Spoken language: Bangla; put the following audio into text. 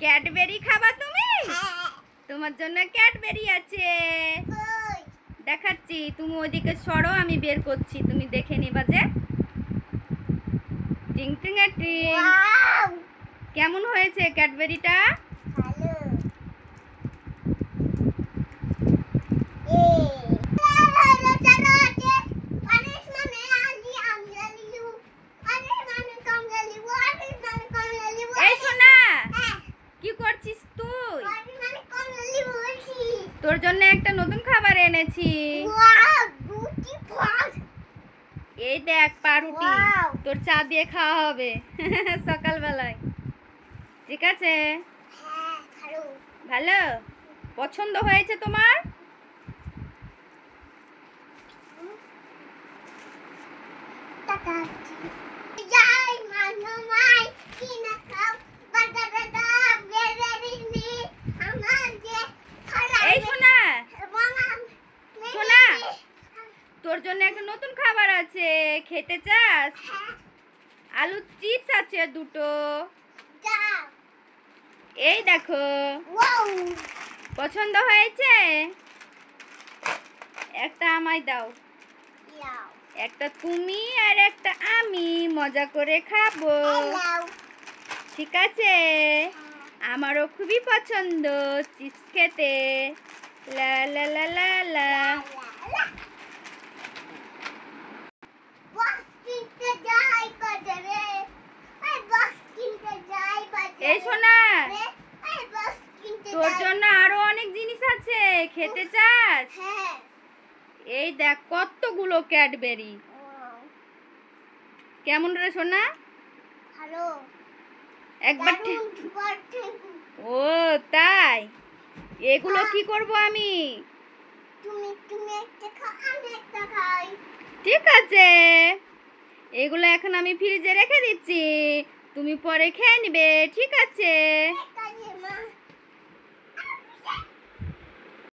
ক্যাডবেরি খাবা তুমি? তোমার জন্য ক্যাডবেরি আছে, দেখাচ্ছি। তুমি ওইদিকে সরো, আমি বের করছি, তুমি দেখে নিবা যে। টিং টিং টিং। কেমন হয়েছে ক্যাডবেরিটা? কি করছিস তুই? তোর জন্য একটা নতুন খাবার এনেছি। এই দেখ পাউরুটি, তোর চা দিয়ে খাওয়া হবে সকালবেলায়। ঠিক আছে? ভালো পছন্দ হয়েছে তোমার? এই সোনা, সোনা, তোর জন্য একটা নতুন খাবার আছে, খেতে চাস? আলুর চিপস আছে দুটো, এই দেখো। পছন্দ হয়েছে? একটা আমায় দাও, একটা তুমি আর একটা আমি মজা করে খাবো। ঠিক আছে? আমারও খুবই পছন্দ চিপস খেতে। লা লা লা লা লা। এই সোনা, তোর জন্য আরো অনেক জিনিস আছে, খেতে চাস? এই দেখ কতগুলো ক্যাডবেরি। কেমন রে সোনা? একবার ও তাই? এগুলো কি করব আমি? ঠিক আছে, এগুলো এখন আমি ফ্রিজে রেখে দিচ্ছি, তুমি পরে খেয়ে নিবে। ঠিক আছে?